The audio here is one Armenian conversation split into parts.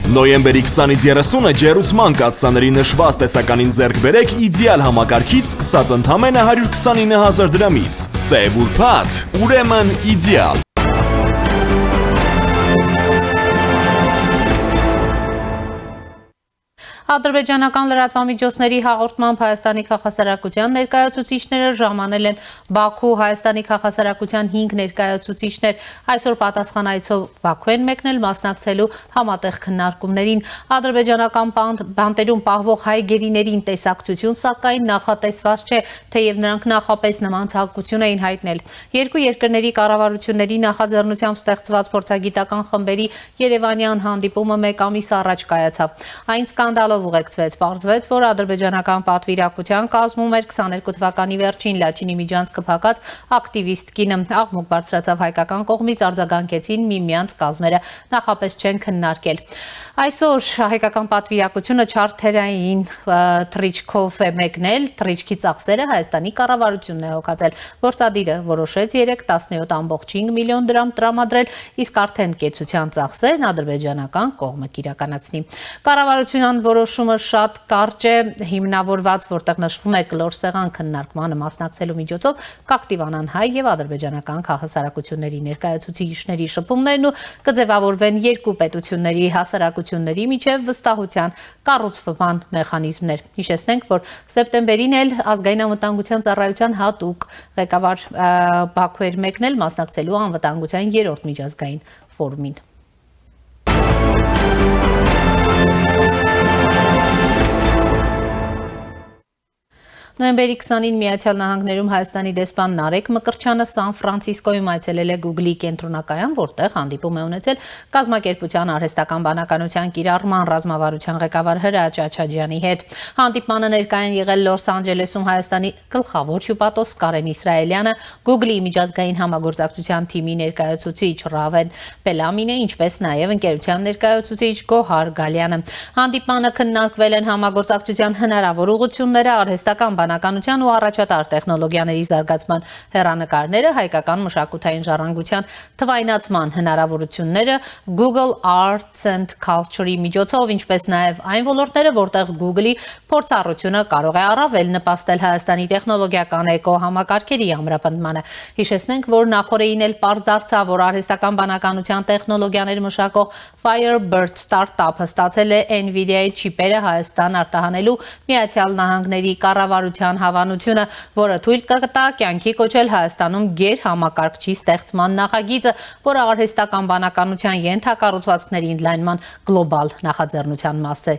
Նոյեմբերի 20-ից 30-ը ջեռուցման կաթսաների նշված տեսականին ձեռք բերեք իդեալ համակարգից սկսած ընդամենը 129,000 դրամից։ Սև ուրբաթ, ուրեմն իդեալ։ Ադրբեջանական լրատվամիջոցների հաղորդմամբ Հայաստանի քաղաքասարակության ներկայացուցիչները ժամանել են Բաքու Հայաստանի քաղաքասարակության 5 ներկայացուցիչներ այսօր պատասխանայցով Բաքու են մեկնել մասնակցելու համատեղ քննարկումներին ադրբեջանական բանտերում պահվող հայ գերիներին տեսակցություն սակայն նախատեսված չէ, թեև նրանք նախապես նման ցանկություն էին հայտնել։ Երկու երկրների կառավարությունների նախաձեռնությամբ ստեղծված փորձագիտական խմբերի Երևանյան հանդիպումը մեկ ամիս առաջ կայացավ։ Այն սկանդալով ուղեկցվեց, պարզվեց, որ ադրբեջանական պատվիրակության կազմում էր 22 թվականի վերջին Լաչինի միջանցքը փակած ակտիվիստ կինը, աղմուկ բարձրացավ հայկական կողմից, արձագանքեցին միմյանց կազմերը, նախապես չեն քննարկել։ Այսօր հայկական պատվիրակությունը չարթերային թռիչքով է մեկնել, թռիչքի ծախսերը Հայաստանի կառավարությունն է հոգացել, գործադիրը որոշեց 17.5 միլիոն դրամ տրամադրել, իսկ արդեն կեցության ծախսերն ադրբեջանական կողմը կիրականացնի։ Կառավարության որոշումը շատ կարճ է, հիմնավորված, որտեղ նշվում է կլոր սեղան քննարկմանը մասնակցելու միջոցով կակտիվանան հայ եւ ադրբեջանական քաղաքասարակությունների ներկայացուցիչների շփումներն ու կձևավորվեն երկու պետությունների հասարակությունների միջև վստահության կառուցման մեխանիզմներ։ Հիշեցնենք, որ սեպտեմբերին էլ ազգային անվտանգության ծառայության հատուկ ղեկավար Բաքու էր մեկնել մասնակցելու անվտանգության 3-րդ միջազգային ֆորումին։ Նոյեմբերի 20-ին Միացյալ Նահանգներում Հայաստանի դեսպան Նարեկ Մկրտչյանը Սան Ֆրանցիսկոյում այցելել է Google-ի կենտրոնակայան, որտեղ հանդիպում է ունեցել կազմակերպության արհեստական բանականության կիրառման ռազմավարության ղեկավար Հրաչ Աչաջյանի հետ։ Հանդիպմանը ներկայ են եղել Լոս Անջելեսում Հայաստանի գլխավոր հյուպատոս Կարեն Իսրայելյանը, Google-ի միջազգային համագործակցության թիմի ներկայացուցիչ Ռավեն Պելամինը, ինչպես նաև ընկերության ներկայացուցիչ Գոհար Գալյանը։ Հանդիպմանը քննարկվել են համագործակցության հնարավոր ուղղությունները, արհեստական բանականության ու առաջատար տեխնոլոգիաների զարգացման հեռանկարները, հայկական մշակութային ժառանգության թվայնացման հնարավորությունները, Google Arts and Culture-ի միջոցով, ինչպես նաև այն ոլորտները, որտեղ Google-ի փորձառությունը կարող է առավել նպաստել Հայաստանի տեխնոլոգիական էկոհամակարգերի ամրապնդմանը։ Հիշեցնենք, որ նախորդին էլ պարզ դարձավ, որ արհեստական բանականության տեխնոլոգիաներ մշակող Firebird ստարտափը ստացել է NVIDIA-ի չիպերը Հայաստան արտահանելու Միացյալ Նահանգների կառավարության հավանությունը, որը թույլ կտա կյանքի կոչել Հայաստանում գերհամակարգչի ստեղծման նախագիծը, որը արհեստական բանականության ենթակառուցվածքների ընդլայնման գլոբալ նախաձեռնության մաս է։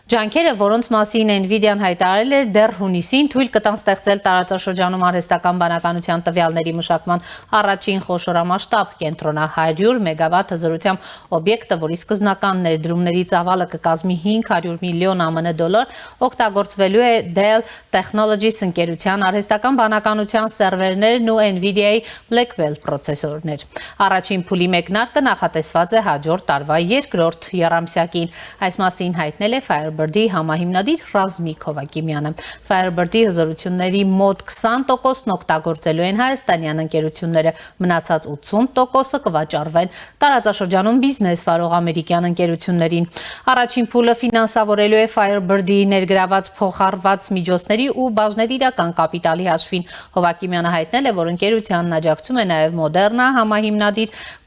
Ջանքերը, որոնց մասին NVIDIA-ն հայտարարել էր դեռ հունիսին, թույլ կտան ստեղծել տարածաշրջանում արհեստական բանականության տվյալների մշակման առաջին խոշորամասշտաբ կենտրոնը 100 մեգավատ հզորությամբ օբյեկտը, որի սկզբնական ներդրումների ծավալը կկազմի 500 միլիոն ԱՄՆ դոլար, օգտագործվելու է Dell Technologies ընկերության արհեստական բանականության սերվերներն ու NVIDIA-ի Blackwell պրոցեսորներ։ Առաջին փուլի մեկնարկը նախատեսված է հաջորդ տարվա 2-րդ եռամսյակին։ Այս մասին հայտնել է Firebird-ի համահիմնադիր Ռազմիկ Հովակիմյանը։ Firebird-ի հզորությունների մոտ 20%-ն օգտագործելու են հայաստանյան ընկերությունները, մնացած 80%-ը կվաճառվեն տարածաշրջանում բիզնես վարող ամերիկյան ընկերություններին։ Առաջին փուլը ֆինանսավորելու է Firebird-ի ներգրաված փոխառված միջոցների ու բաժնետիրական կապիտալի հաշվին։ Հովակիմյանը հայտնել է, որ ընկերությանն աջակցում է նաև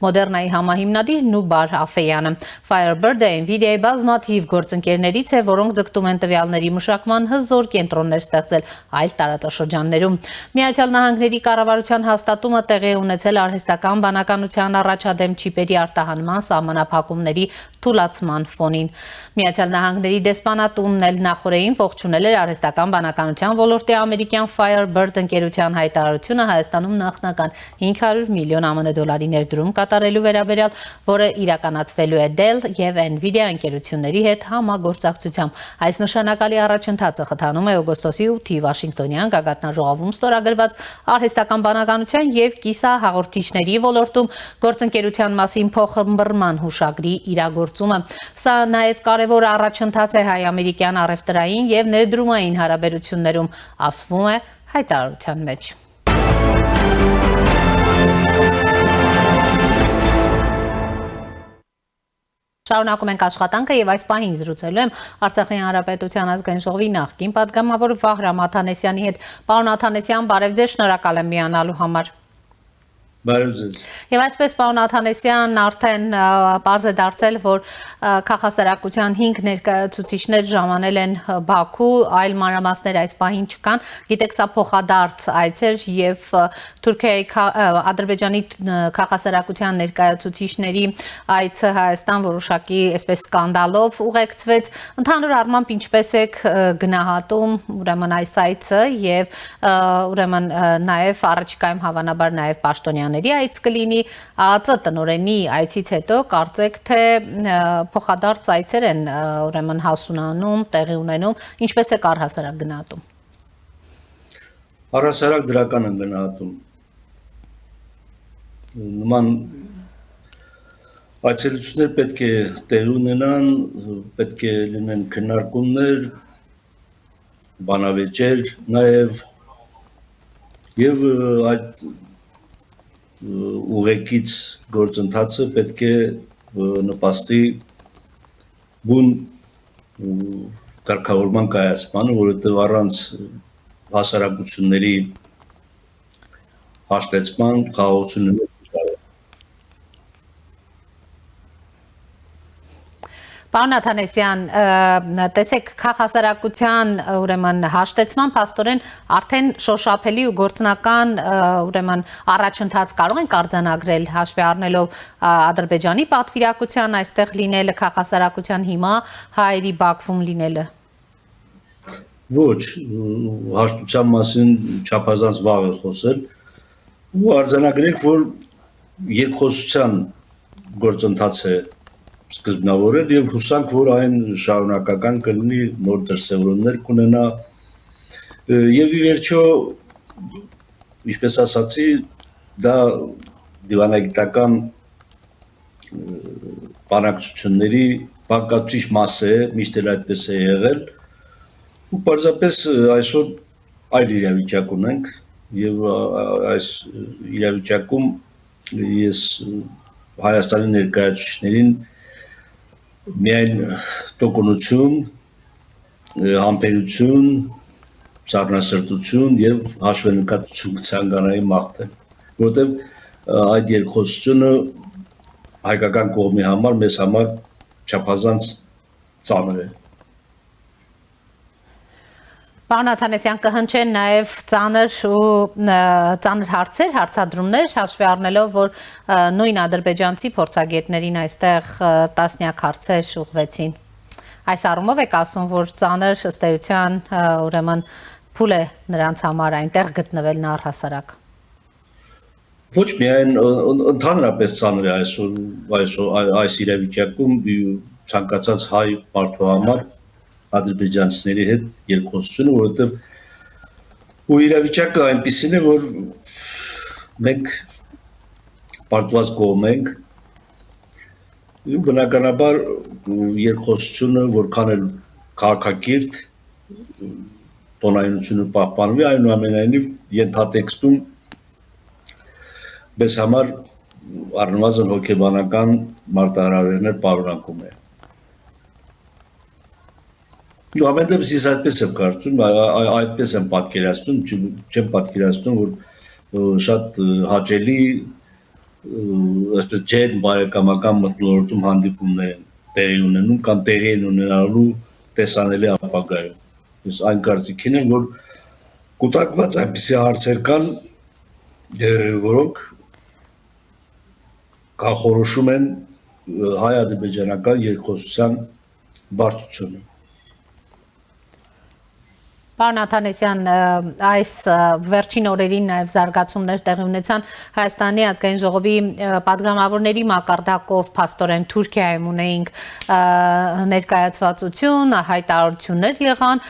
Մոդեռնայի համահիմնադիր Նուբար Աֆեյանը։ Firebird-ը NVIDIA-ի բազմաթիվ գործընկերներից է, որոնք ձգտում են տվյալների մշակման հզոր կենտրոններ ստեղծել այլ տարածաշրջաններում։ Միացյալ Նահանգների կառավարության հաստատումը տեղի է ունեցել արհեստական բանականության առաջադեմ չիպերի արտահանման սահմանափակումների թուլացման ֆոնին։ Միացյալ Նահանգների դեսպանատունն էլ նախորդին ողջունել էր արհեստական բանականության ոլորտի ամերիկյան Firebird ընկերության հայտարարությունը Հայաստանում նախնական 500 միլիոն ԱՄՆ դոլարի ներդրում կատարելու վերաբերյալ, որը իրականացվելու է Dell եւ NVIDIA ընկերությունների հետ համագործակցությամբ։ Այս նշանակալի առաջընթացը խթանում է օգոստոսի 8-ի Վաշինգտոնյան գագաթնաժողովում ստորագրված արհեստական բանականության եւ կիսահաղորդիչների ոլորտում գործընկերության մասին փոխըմբռնման հուշագրի իրագործումը։ Սա նաեւ կարևոր առաջընթաց է հայ-ամերիկյան առևտրային եւ ներդրումային հարաբերություններում, ասվում է հայտարարության մեջ։ Շարունակում ենք աշխատանքը եւ այս պահին զրուցելու եմ Արցախի Հանրապետության ազգային ժողովի նախկին պատգամավոր Վահրամ Աթանեսյանի հետ։ Պարոն Աթանեսյան, բարև ձեզ, շնորհակալ եմ միանալու համար։ Բարև ձեզ։ Եվ այսպես պարոն Աթանեսյան արդեն պարզ է դարձել, որ քաղաքասարակության 5 ներկայացուցիչներ ժամանել են Բաքու, այլ մանրամասներ այս պահին չկան։ Գիտեք, սա փոխադարձ այց էր եւ Թուրքիայի Ադրբեջանի քաղաքասարակության ներկայացուցիչների այցը Հայաստան որոշակի այսպես սկանդալով ուղեկցվեց։ Ընդհանուր առմամբ ինչպես եք գնահատում ուրեմն այս այցը եւ ուրեմն նաեւ առաջիկայում հավանաբար նաեւ պաշտոնյան այց կլինի ԱԱԾ տնօրենի այցից հետո կարծեք թե փոխադարձ այցեր են ուրեմն հասունանում, տեղի ունենում, ինչպես է առհասարակ գնահատում։ Առհասարակ դրական եմ գնահատում։ Նման այցելություններ պետք է տեղի ունենան, պետք է լինեն քննարկումներ, բանավեճեր եւ այդ ուղեկից գործընթացը պետք է նպաստի բուն կարգավորման կայացմանը, որովհետև առանց հասարակությունների հաշտեցման խաղաղությունները Պարոն Աթանեսյան, տեսեք քաղաքասարակության ուրեմն հաշտեցման փաստորեն արդեն շոշափելի ու գործնական ուրեմն առաջընթաց կարող ենք արձանագրել հաշվի առնելով Ադրբեջանի պատվիրակության այստեղ լինելը, քաղաքասարակության հիմա հայերի Բաքվում լինելը։ Ոչ, հաշտության մասին չափազանց վաղ է խոսել ու արձանագրենք, որ երկխոսության գործընթաց է սկզբնավորել եւ հուսանք, որ այն շարունակական կլինի, նոր դրսևորումներ կունենա եւ ի վերջո, ինչպես ասացի, դա դիվանագիտական բանակցությունների բաղկացուցիչ մաս է, միշտ էլ այդպես է եղել ու պարզապես այսօր այլ իրավիճակ ունենք եւ այս իրավիճակում ես Հայաստանի ներկայացուցիչներին միայն տոկունություն, համբերություն, սառնասրտություն եւ հաշվենկատություն կցանկանայի մաղթել, որովհետեւ այդ երկխոսությունը հայկական կողմի համար մեզ համար չափազանց ծանր է։ Պարոն Աթանեսյան, կհնչեն նաև ծանր հարցեր, հարցադրումներ, հաշվի առնելով, որ նույն ադրբեջանցի փորձագետներին այստեղ տասնյակ հարցեր ուղղվեցին։ Այս առումով եք ասում, որ ծանր ըստ էության ուրեմն փուլ է նրանց համար այնտեղ գտնվելն առհասարակ։ Ոչ միայն ընդհանրապես ծանր է այս իրավիճակում ցանկացած հայ մարդու համար ադրբեջանցիների հետ երկխոսությունը, որովհետև ու իրավիճակը այնպիսին է, որ մենք պարտված կողմ ենք, բնականաբար երկխոսությունը որքան էլ քաղաքակիրթ տոնայնությունը պահպանվի, այնուամենայնիվ ենթատեքստում մեզ համար առնվազն հոգեբանական մարտահրավերներ պարունակում է։ Ու ամեն դեպս ես այդպես եմ կարծում, այդպես եմ պատկերացնում, չեմ պատկերացնում, որ շատ հաճելի, այսպես ջերմ բարեկամական մթնոլորտում հանդիպումներ են տեղի ունենում կամ տեղի են ունենալու տեսանելի ապագայում։ Ես այն կարծիքին եմ, որ կուտակված այնպիսի հարցեր կան, որոնք կանխորոշում են հայ-ադրբեջանական երկխոսության բարդությունը։ Պարոն Աթանեսյան, այս վերջին օրերին նաև զարգացումներ տեղի ունեցան Հայաստանի ազգային ժողովի պատգամավորների մակարդակով փաստորեն Թուրքիայում ունեինք ներկայացվածություն, հայտարարություններ եղան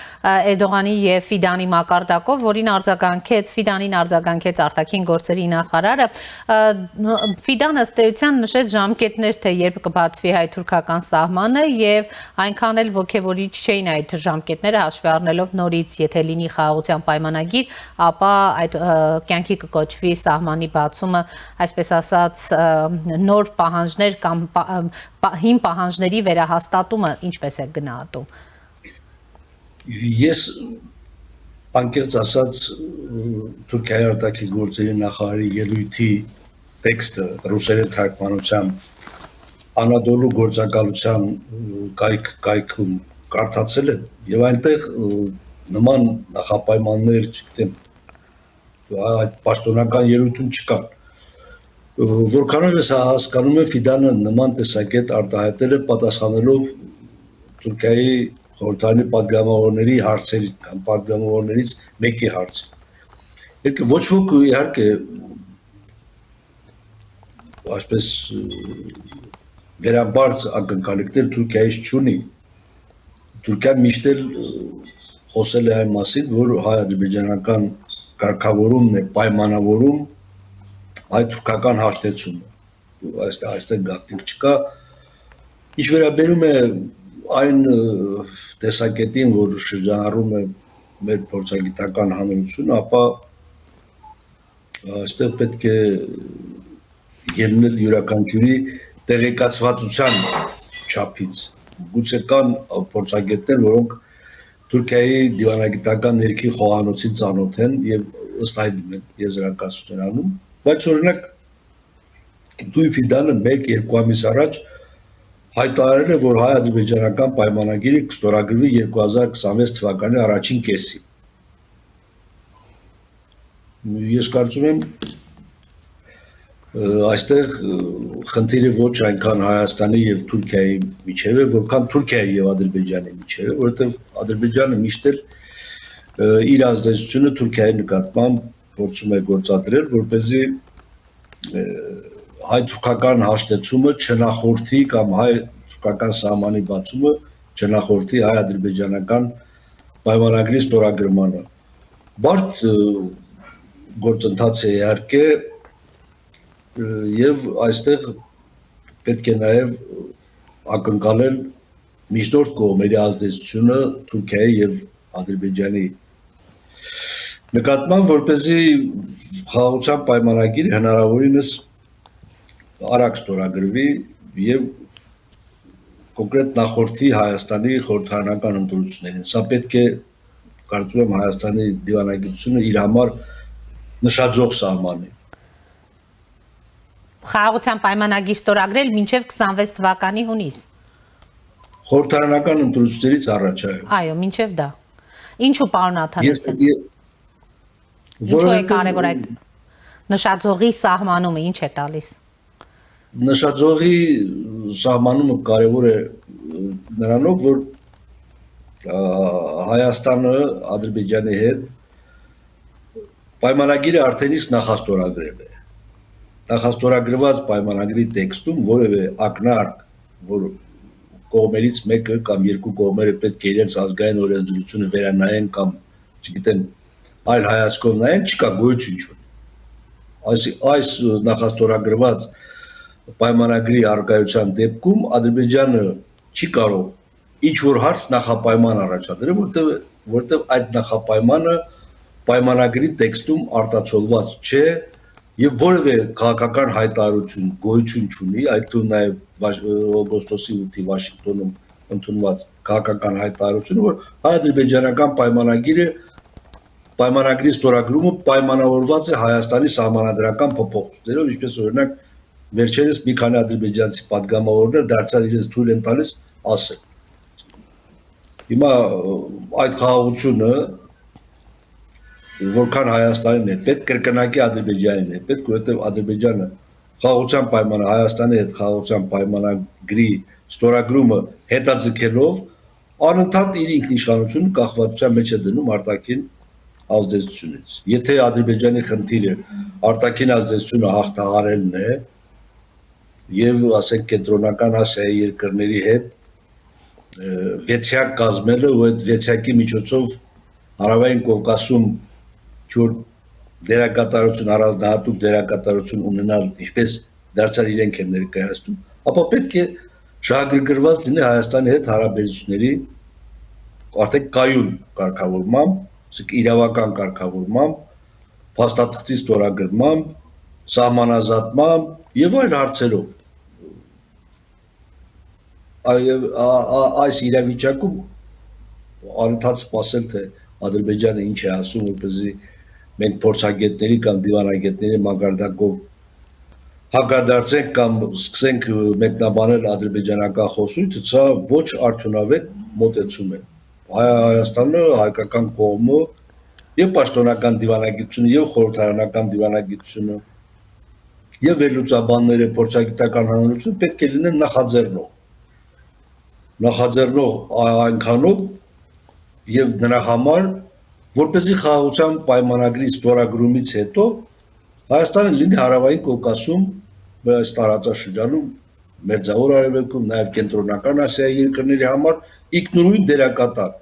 Էրդողանի եւ Ֆիդանի մակարդակով, որին Ֆիդանին արձագանքեց արտաքին գործերի նախարարը։ Ֆիդանը ըստ էության նշեց ժամկետներ, թե երբ կբացվի հայ-թուրքական սահմանը եւ այնքան էլ ոգևորիչ չէին այդ ժամկետները հաշվի առնելով նորից եթե լինի խաղաղության պայմանագիր, ապա այդ կյանքի կկոչվի սահմանի բացումը, այսպես ասած, նոր պահանջներ կամ հին պահանջների վերահաստատումը ինչպես է գնահատում։ Ես անկեղծ ասած Թուրքիայի արտաքին գործերի նախարարի ելույթի տեքստը ռուսերեն թարգմանությամբ Անադոլու գործակալության կայքում կարդացել եմ եւ այնտեղ նման նախապայմաններ, չգիտեմ, այդ պաշտոնական ելույթում չկան։ Որքանով ես հասկանում եմ, Ֆիդանը նման տեսակետ արտահայտել է պատասխանելով Թուրքիայի խորհրդարանի պատգամավորների հարցերին կամ պատգամավորներից մեկի հարցին։ Ոչ ոք իհարկե այսպես վերաբարձ ակնկալիքներ Թուրքիայից չունի։ Թուրքիան միշտ էլ խոսել է այն մասին, որ հայ-ադրբեջանական կարգավորումն է պայմանավորում հայ-թուրքական հաշտեցումը։ Այստեղ գաղտնիք չկա։ Ինչ վերաբերում է այն տեսակետին, որ շրջանառում է մեր փորձագիտական հանրությունը, ապա այստեղ պետք է ելնել յուրաքանչյուրի տեղեկացվածության չափից։ Գուցե կան փորձագետներ, որոնք Թուրքիայի դիվանագիտական ներքին խոհանոցին ծանոթ են եւ ըստ այդ եզրակացություններ անում, բայց օրինակ Թույն Ֆիդանը 1-2 ամիս առաջ հայտարարել է, որ հայ-ադրբեջանական պայմանագիրը կստորագրվի 2026 թվականի առաջին կեսին։ Ես կարծում եմ, այստեղ խնդիրը ոչ այնքան Հայաստանի եւ Թուրքիայի միջև է, որքան Թուրքիայի եւ Ադրբեջանի միջև է, որովհետեւ Ադրբեջանը միշտ էլ իր ազդեցությունը Թուրքիայի նկատմամբ փորձում է գործադրել, որպեսզի հայ-թուրքական հաշտեցումը չնախորդի կամ հայ-թուրքական սահմանի բացումը չնախորդի հայ-ադրբեջանական պայմանագրի ստորագրմանը։ Բարդ գործընթաց է իհարկե եւ այստեղ պետք է նաեւ ակնկալել միջնորդ կողմերի ազդեցությունը Թուրքիայի եւ Ադրբեջանի նկատմամբ, որպեսզի խաղաղության պայմանագիրը հնարավորինս արագ ստորագրվի եւ կոնկրետ նախորդի Հայաստանի խորհրդարանական ընտրություններին։ Սա պետք է, կարծում եմ, Հայաստանի դիվանագիտությունը իր համար նշաձող սահմանի։ Խաղաղության պայմանագիր ստորագրել մինչև 26 թվականի հունիս։ Խորհրդարանական ընտրություններից առաջ այո։ Այո, մինչև դա։ Ինչու պարոն Աթանասյան։ Ինչու է կարևոր այդ նշաձողի սահմանումը ինչ է տալիս։ Նշաձողի սահմանումը կարևոր է նրանով, որ Հայաստանը Ադրբեջանի հետ պայմանագիրը արդեն իսկ նախաստորագրել է։ Նախաստորագրված պայմանագրի տեքստում որևէ ակնարկ, որ կողմերից մեկը կամ երկու կողմերը պետք է իրենց ազգային օրենսդրությունը վերանայեն կամ, չգիտեմ, այլ հայացքով նայեն, չկա, գոյություն չունի։ Այս նախաստորագրված պայմանագրի առկայության դեպքում Ադրբեջանը չի կարող ինչ-որ հարց նախապայման առաջադրել, որտեղ այդ նախապայմանը պայմանագրի տեքստում արտացոլված չէ եւ որևէ քաղաքական հայտարարություն գոյություն չունի, այդ թվում նաեւ օգոստոսի 8-ի Վաշինգտոնում ընդունված քաղաքական հայտարարությունը, որ հայ-ադրբեջանական պայմանագրի ստորագրումը պայմանավորված է Հայաստանի սահմանադրական փոփոխություններով, ինչպես օրինակ վերջերս մի քանի ադրբեջանցի պատգամավորներ դարձյալ իրենց թույլ են տալիս ասել։ Հիմա այդ խաղաղությունը որքան Հայաստանին է պետք, կրկնակի Ադրբեջանին է պետք, որովհետև Ադրբեջանը խաղաղության պայմանը Հայաստանի հետ խաղաղության պայմանագրի ստորագրումը հետաձգելով անընդհատ իր ինքնիշխանությունը կախվածության մեջ է դնում արտաքին ազդեցությունից։ Եթե Ադրբեջանի խնդիրը արտաքին ազդեցությունը հաղթահարելն է եւ ասենք կենտրոնական Ասիայի երկրների հետ վեցյակ կազմելը ու այդ վեցյակի միջոցով Հարավային Կովկասում որ դերակատարություն առանձնահատուկ դերակատարություն ունենալ, ինչպես դարձյալ իրենք են ներկայացնում, ապա պետք է շահագրգռված լինի Հայաստանի հետ հարաբերությունների արդեն կայուն կարգավորմամբ իրավական կարգավորմամբ, փաստաթղթի ստորագրմամբ, սահմանազատմամբ եւ այլ հարցերով։ Այս իրավիճակում անընդհատ սպասել թե Ադրբեջանը ինչ է ասում, որպեսզի մենք փորձագետների կամ դիվանագետների մակարդակով հակադարձենք կամ սկսենք մեկնաբանել ադրբեջանական խոսույթը, սա ոչ արդյունավետ մոտեցում է։ Հայաստանը, հայկական կողմը եւ պաշտոնական դիվանագիտությունը եւ խորհրդարանական դիվանագիտությունը եւ վերլուծաբանները, փորձագիտական հանրությունը պետք է լինեն նախաձեռնող այնքանով եւ նրա համար, որպեսզի խաղաղության պայմանագրի ստորագրումից հետո Հայաստանը լինի հարավային Կովկասում, այս տարածաշրջանում, Մերձավոր Արևելքում, նաեւ Կենտրոնական Ասիայի երկրների համար ինքնուրույն դերակատար,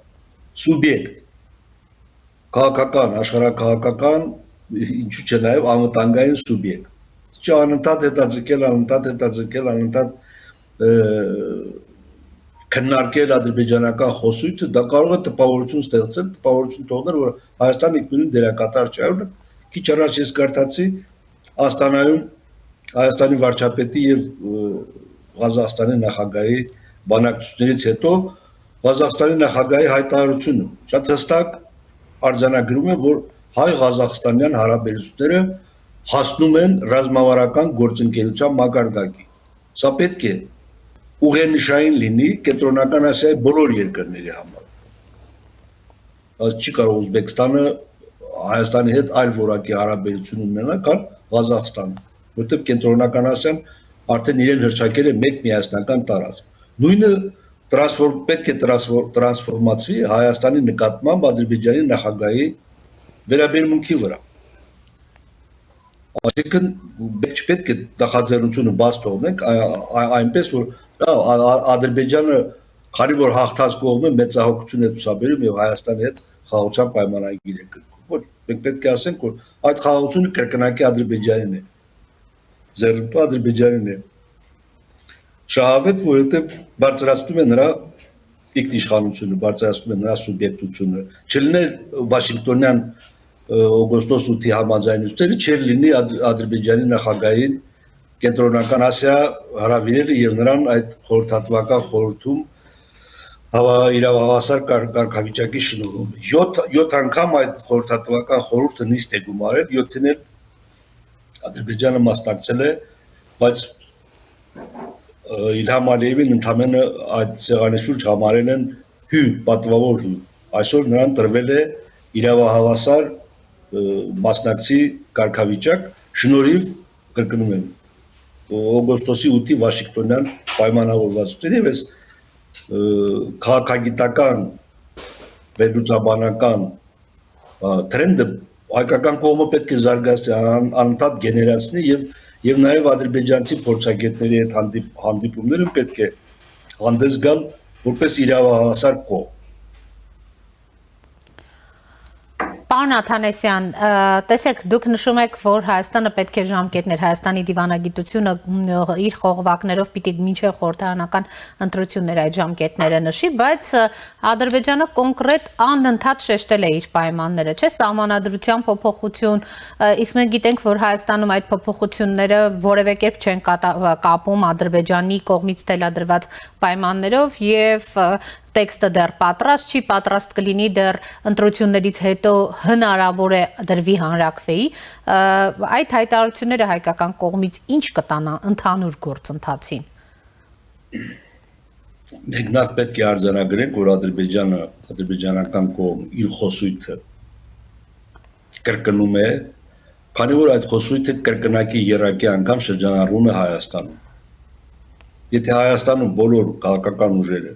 սուբյեկտ, քաղաքական, աշխարհաքաղաքական, ինչու՞ չէ նաեւ անվտանգային սուբյեկտ։ Անընդհատ հետաձգել, անընդհատ քննարկել ադրբեջանական խոսույթը, դա կարող է տպավորություն ստեղծել, տպավորություն թողնել, որ Հայաստանը ինքնուրույն դերակատար չէ, այլ քիչ առաջ ես կարդացի Աստանայում Հայաստանի վարչապետի եւ Ղազախստանի նախագահի բանակցություններից հետո Ղազախստանի նախագահի հայտարարությունը շատ հստակ արձանագրում է, որ հայ-ղազախստանյան հարաբերությունները հասնում են ռազմավարական գործընկերության մակարդակի։ Սա պետք է ուղենիշային լինի Կենտրոնական Ասիայի բոլոր երկրների համար։ Բայց չի կարող Ուզբեկստանը Հայաստանի հետ այլ որակի հարաբերություն ունենա, քան Ղազախստանը, որտեղ Կենտրոնական Ասիան արդեն իրեն հռչակել է մեկ միասնական տարածք։ Նույնը պետք է տրանսֆորմացվի Հայաստանի նկատմամբ Ադրբեջանի նախագահի վերաբերմունքի վրա։ Այսինքն չպետք է նախաձեռնությունը բաց թողնենք այնպես, որ Ադրբեջանը, քանի որ հաղթած կողմը մեծահոգություն է ցուցաբերում եւ Հայաստանի հետ խաղաղության պայմանագիր է կնքում։ Ոչ, մենք պետք է ասենք, որ այդ խաղաղությունը կրկնակի Ադրբեջանին է, ձեռնտու Ադրբեջանին է։ Շահավետ, որովհետեւ բարձրացնում է նրա ինքնիշխանությունը, բարձրացնում է նրա սուբյեկտությունը։ Չլիներ Վաշինգտոնյան օգոստոս 8-ի համաձայնությունները, չէր լինի Ադրբեջանի նախագահին Կենտրոնական Ասիա հրավիրելը եւ նրան այդ խորհրդատվական խորհրդում իրավահավասար կարգավիճակի շնորհում։ 7 անգամ այդ խորհրդատվական խորհուրդը նիստ է գումարել, 7-ին էլ Ադրբեջանը մասնակցել է, բայց Իլհամ Ալիևին ընդամենը այդ սեղանի շուրջ համարել են հյուր, պատվավոր հյուր։ Այսօր նրան տրվել է իրավահավասար մասնակցի կարգավիճակ, շնորհիվ կրկնում եմ օգոստոսի 8-ի Վաշինգտոնյան պայմանավորվածությունների եւ այս քաղաքագիտական վերլուծաբանական տրենդը հայկական կողմը պետք է զարգացնի, անընդհատ գեներացնի եւ նաեւ ադրբեջանցի փորձագետների հետ հանդիպումները պետք է հանդես գալ որպես իրավահավասար կողմ։ Պարոն Աթանեսյան, տեսեք, դուք նշում եք, որ Հայաստանը պետք է ժամկետներ, Հայաստանի դիվանագիտությունը իր խողովակներով պիտի մինչև խորհրդարանական ընտրություններ այդ ժամկետները նշի, բայց Ադրբեջանը կոնկրետ անընդհատ շեշտել է իր պայմանները, չէ՞, սահմանադրության փոփոխություն, իսկ մենք գիտենք, որ Հայաստանում այդ փոփոխությունները որևէ կերպ չեն կապում Ադրբեջանի կողմից թելադրված պայմաններով եւ տեքստը դեռ պատրաստ չի, պատրաստ կլինի դեռ ընտրություններից հետո հնարավոր է դրվի հանրակրվեի, այդ հայտարարությունները հայկական կողմից ինչ կտանա ընդհանուր գործընթացին։ Մենք նախ պետք է արձանագրենք, որ ադրբեջանական կողմ իր խոսույթը կրկնում է, քանի որ այդ խոսույթը կրկնակի եռակի անգամ շրջանառվում է Հայաստանում։ Եթե Հայաստանում բոլոր քաղաքական ուժերը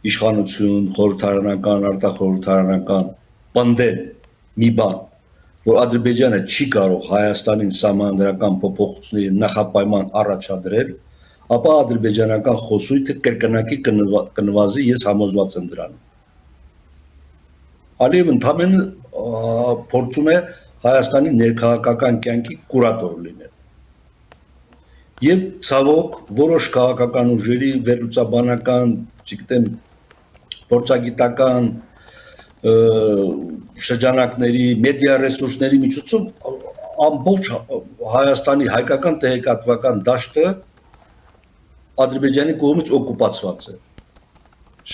իշխանություն, խորհրդարանական, արտախորհրդարանական պնդեն մի բան, որ Ադրբեջանը չի կարող Հայաստանին սահմանադրական փոփոխությունների նախապայման առաջադրել, ապա ադրբեջանական խոսույթը կրկնակի կնվազի, ես համոզված եմ դրանում։ Ալիևը ընդամենը փորձում է Հայաստանի ներքաղաքական կյանքի կուրատոր լինել։ Եվ ցավոք որոշ քաղաքական ուժերի վերլուծաբանական, չգիտեմ, փորձագիտական շրջանակների, մեդիա ռեսուրսների միջոցով ամբողջ Հայաստանի հայկական տեղեկատվական դաշտը Ադրբեջանի կողմից օկուպացված է։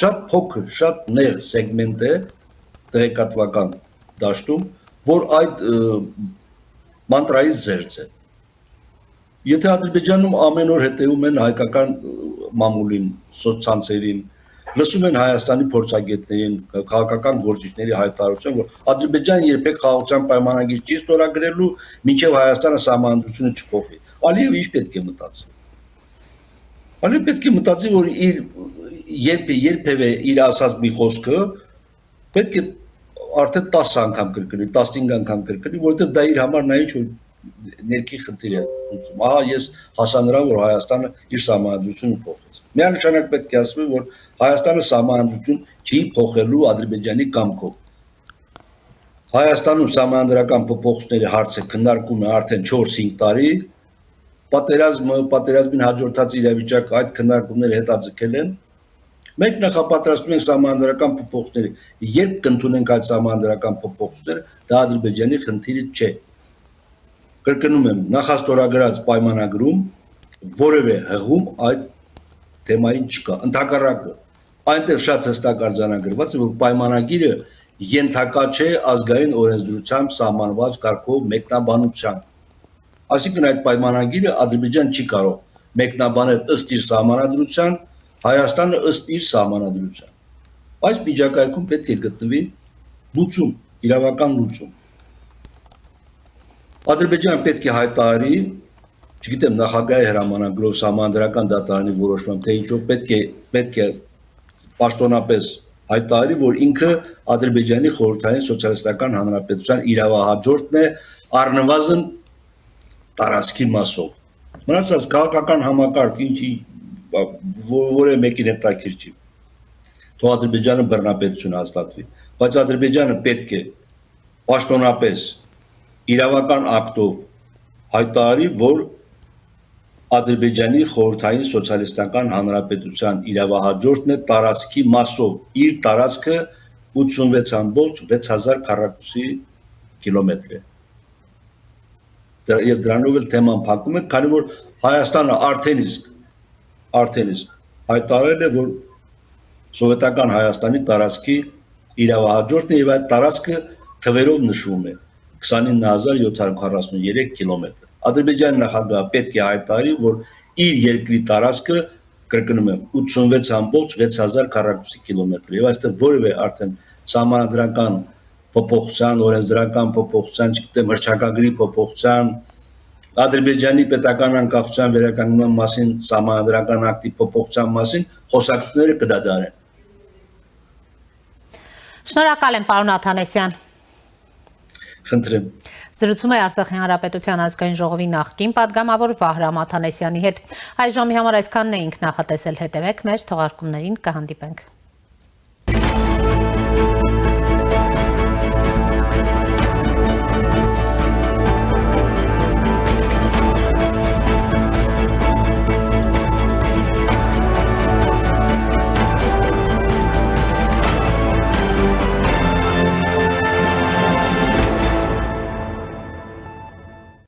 Շատ փոքր, շատ նեղ սեգմենտ է տեղեկատվական դաշտում, որ այդ մանտրայից զերծ է։ Եթե Ադրբեջանում ամեն օր հետևում են հայկական մամուլին, սոցցանցերին, լսում են Հայաստանի փորձագետներին, քաղաքական գործիչների հայտարարություն, որ Ադրբեջանը երբեք խաղաղության պայմանագիր չի ստորագրելու, մինչև Հայաստանը սահմանադրությունը չփոխի։ Ալիևը ինչ պետք է մտածի։ Ալիևը պետք է մտածի, որ երբևէ իր ասած մի խոսքը պետք է արդեն 10 անգամ կրկնի, 15 անգամ կրկնի, որովհետև դա իր համար նա ինչ-որ ներքի խնդիր է ունեցում։ Ահա ես հասա նրան, որ Հայաստանը իր սահմանադրությունը փոխեց։ Միանշանակ պետք է ասվի, որ Հայաստանը սահմանադրություն չի փոխելու Ադրբեջանի կամքով։ Հայաստանում սահմանադրական փոփոխությունների հարցը քննարկում է արդեն 4-5 տարի։ Պատերազմին հաջորդած իրավիճակը այդ քննարկումները հետաձգել են։ Մենք նախապատրաստում ենք սահմանադրական փոփոխությունների։ Երբ կընդունենք այդ սահմանադրական փոփոխությունները, դա Ադրբեջանի խնդիրը չէ։ Կրկնում եմ, նախաստորագրած պայմանագրում որևէ հղում այդ թեմային չկա։ Ընդհակառակը, այնտեղ շատ հստակ արձանագրված է, որ պայմանագիրը ենթակա չէ ազգային օրենսդրությամբ սահմանված կարգով մեկնաբանության։ Այսինքն այդ պայմանագիրը Ադրբեջան չի կարող մեկնաբանել ըստ իր սահմանադրության, Հայաստանը ըստ իր սահմանադրության։ Այս միջակայքում պետք է գտնվի լուծում, իրավական լուծում։ Ադրբեջանը պետք է հայտարարի, չգիտեմ, նախագահի հրամանագրով սահմանադրական դատարանի որոշմամբ, թե ինչով պետք է պաշտոնապես հայտարարի, որ ինքը Ադրբեջանի խորհրդային սոցիալիստական հանրապետության իրավահաջորդն է առնվազն տարածքի մասով։ Մնացած քաղաքական համակարգ ինչի որևէ մեկին հետաքրքիր չի։ Թող Ադրբեջանը բռնապետություն հաստատվի, բայց Ադրբեջանը պետք է պաշտոնապես իրավական ակտով հայտարարի, որ Ադրբեջանի խորհրդային սոցիալիստական հանրապետության իրավահաջորդն է տարածքի մասով, իր տարածքը 86.6000 քառակուսի կիլոմետր է։ Եվ դրանով էլ թեման փակում է, քանի որ Հայաստանը արդեն իսկ հայտարարել է, որ սովետական Հայաստանի տարածքի իրավահաջորդն է եւ այդ տարածքը թվերով նշվում է 29743 կիլոմետր։ Ադրբեջանի նախագահը պետք է հայտարարի, որ իր երկրի տարածքը, կրկնում եմ, 86.6000 քառակուսի կիլոմետր եւ այստեղ որևէ արդեն սահմանադրական փոփոխության, օրենսդրական փոփոխության, չգիտեմ, հռչակագրի փոփոխության, Ադրբեջանի պետական անկախության վերականգնման մասին սահմանադրական ակտի փոփոխության մասին խոսակցությունները կդադարեն։ Շնորհակալ եմ, պարոն Աթանեսյան։ Խնդրեմ։ Զրուցում է Արցախի Հանրապետության ազգային ժողովի նախկին պատգամավոր Վահրամ Աթանեսյանի հետ։ Այս ժամի համար այսքանն էինք նախատեսել, հետևեք մեր թողարկումներին, կհանդիպենք։